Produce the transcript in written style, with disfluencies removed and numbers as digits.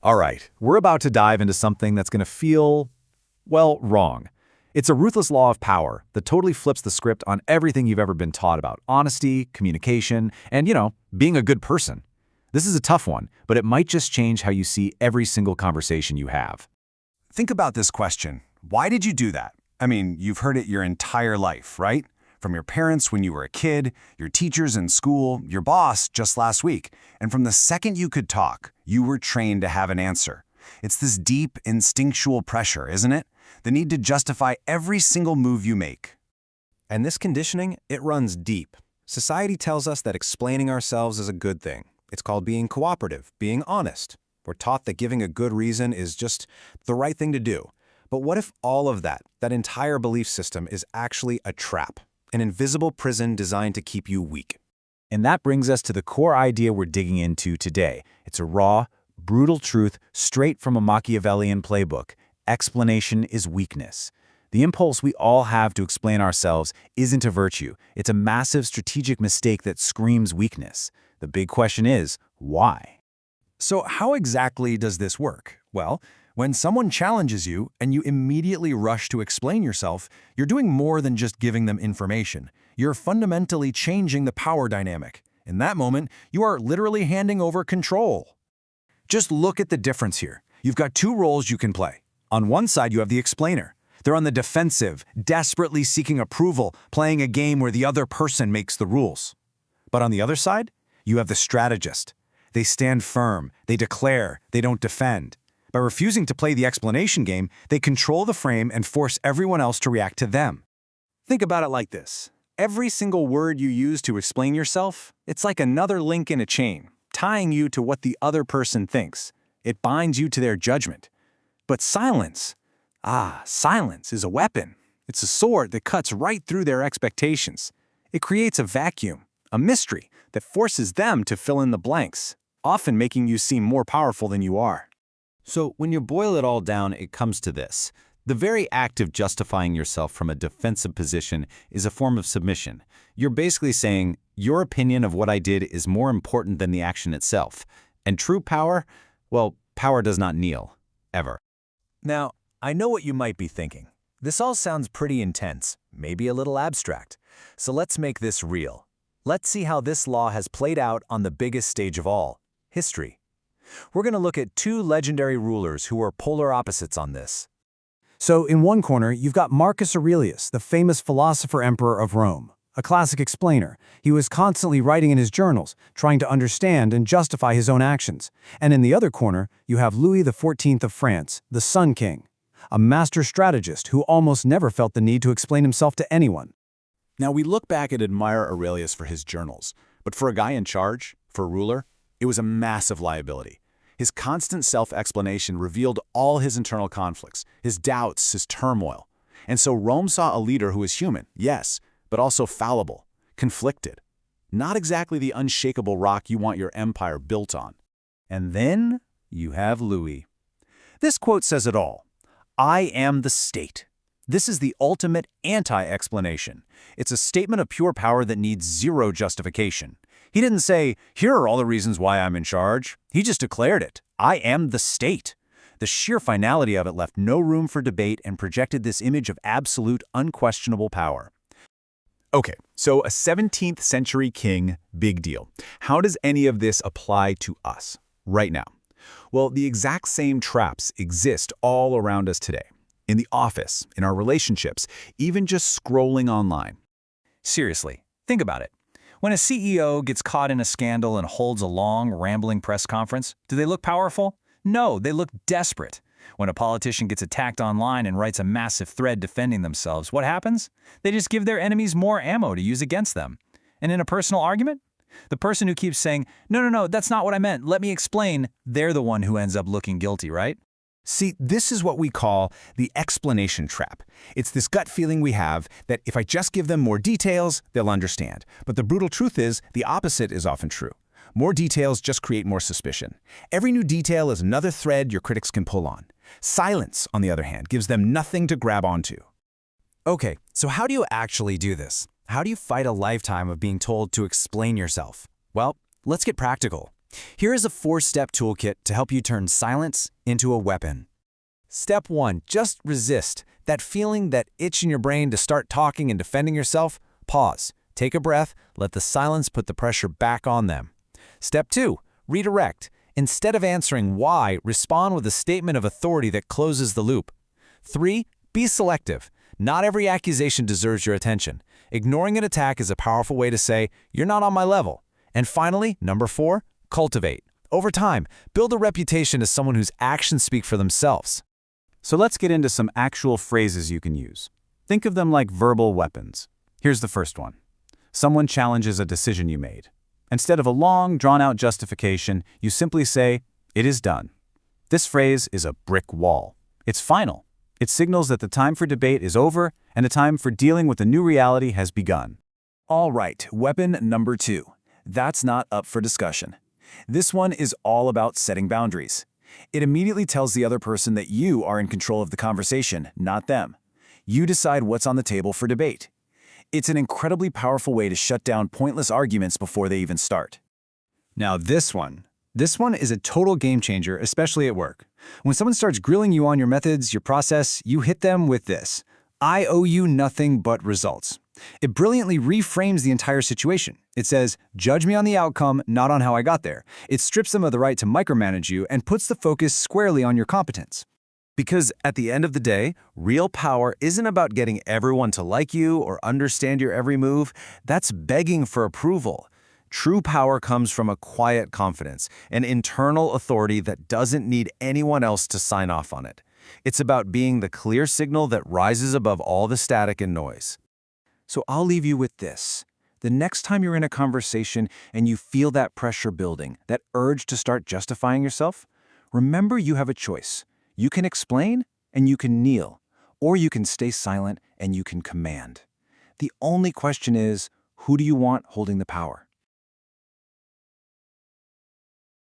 All right, we're about to dive into something that's going to feel, well, wrong. It's a ruthless law of power that totally flips the script on everything you've ever been taught about honesty, communication, and, being a good person. This is a tough one, but it might just change how you see every single conversation you have. Think about this question. Why did you do that? I mean, you've heard it your entire life, right? From your parents when you were a kid, your teachers in school, your boss just last week. And from the second you could talk, you were trained to have an answer. It's this deep, instinctual pressure, isn't it? The need to justify every single move you make. And this conditioning, it runs deep. Society tells us that explaining ourselves is a good thing. It's called being cooperative, being honest. We're taught that giving a good reason is just the right thing to do. But what if all of that entire belief system is actually a trap? An invisible prison designed to keep you weak. And that brings us to the core idea we're digging into today. It's a raw, brutal truth straight from a Machiavellian playbook. Explanation is weakness. The impulse we all have to explain ourselves isn't a virtue. It's a massive strategic mistake that screams weakness. The big question is, why? So how exactly does this work? Well, when someone challenges you and you immediately rush to explain yourself, you're doing more than just giving them information. You're fundamentally changing the power dynamic. In that moment, you are literally handing over control. Just look at the difference here. You've got two roles you can play. On one side, you have the explainer. They're on the defensive, desperately seeking approval, playing a game where the other person makes the rules. But on the other side, you have the strategist. They stand firm, they declare, they don't defend. By refusing to play the explanation game, they control the frame and force everyone else to react to them. Think about it like this. Every single word you use to explain yourself, it's like another link in a chain, tying you to what the other person thinks. It binds you to their judgment. But silence is a weapon. It's a sword that cuts right through their expectations. It creates a vacuum, a mystery that forces them to fill in the blanks, often making you seem more powerful than you are. So when you boil it all down, it comes to this. The very act of justifying yourself from a defensive position is a form of submission. You're basically saying, your opinion of what I did is more important than the action itself. And true power? Well, power does not kneel. Ever. Now, I know what you might be thinking. This all sounds pretty intense, maybe a little abstract. So let's make this real. Let's see how this law has played out on the biggest stage of all, history. We're going to look at two legendary rulers who are polar opposites on this. So in one corner, you've got Marcus Aurelius, the famous philosopher-emperor of Rome, a classic explainer. He was constantly writing in his journals, trying to understand and justify his own actions. And in the other corner, you have Louis XIV of France, the Sun King, a master strategist who almost never felt the need to explain himself to anyone. Now, we look back and admire Aurelius for his journals, but for a guy in charge, for a ruler, it was a massive liability. His constant self-explanation revealed all his internal conflicts, his doubts, his turmoil. And so Rome saw a leader who was human, yes, but also fallible, conflicted. Not exactly the unshakable rock you want your empire built on. And then you have Louis. This quote says it all. I am the state. This is the ultimate anti-explanation. It's a statement of pure power that needs zero justification. He didn't say, here are all the reasons why I'm in charge. He just declared it. I am the state. The sheer finality of it left no room for debate and projected this image of absolute, unquestionable power. Okay, so a 17th century king, big deal. How does any of this apply to us right now? Well, the exact same traps exist all around us today. In the office, in our relationships, even just scrolling online. Seriously, think about it. When a CEO gets caught in a scandal and holds a long, rambling press conference, do they look powerful? No, they look desperate. When a politician gets attacked online and writes a massive thread defending themselves, what happens? They just give their enemies more ammo to use against them. And in a personal argument? The person who keeps saying, no, that's not what I meant, let me explain, they're the one who ends up looking guilty, right? See, this is what we call the explanation trap. It's this gut feeling we have that if I just give them more details, they'll understand. But the brutal truth is, the opposite is often true. More details just create more suspicion. Every new detail is another thread your critics can pull on. Silence, on the other hand, gives them nothing to grab onto. Okay, so how do you actually do this? How do you fight a lifetime of being told to explain yourself? Well, let's get practical. Here is a 4-step toolkit to help you turn silence into a weapon. Step 1. Just resist. That feeling, that itch in your brain to start talking and defending yourself, pause. Take a breath, let the silence put the pressure back on them. Step 2. Redirect. Instead of answering why, respond with a statement of authority that closes the loop. 3. Be selective. Not every accusation deserves your attention. Ignoring an attack is a powerful way to say, "You're not on my level." And finally, number 4, cultivate. Over time, build a reputation as someone whose actions speak for themselves. So let's get into some actual phrases you can use. Think of them like verbal weapons. Here's the first one. Someone challenges a decision you made. Instead of a long, drawn-out justification, you simply say, "It is done." This phrase is a brick wall. It's final. It signals that the time for debate is over and the time for dealing with the new reality has begun. All right, weapon number 2. That's not up for discussion. This one is all about setting boundaries. It immediately tells the other person that you are in control of the conversation, not them. You decide what's on the table for debate. It's an incredibly powerful way to shut down pointless arguments before they even start. Now this one is a total game changer, especially at work. When someone starts grilling you on your methods, your process, you hit them with this: "I owe you nothing but results." It brilliantly reframes the entire situation. It says, "Judge me on the outcome, not on how I got there." It strips them of the right to micromanage you and puts the focus squarely on your competence. Because at the end of the day, real power isn't about getting everyone to like you or understand your every move. That's begging for approval. True power comes from a quiet confidence, an internal authority that doesn't need anyone else to sign off on it. It's about being the clear signal that rises above all the static and noise. So I'll leave you with this. The next time you're in a conversation and you feel that pressure building, that urge to start justifying yourself, remember you have a choice. You can explain and you can kneel, or you can stay silent and you can command. The only question is, who do you want holding the power?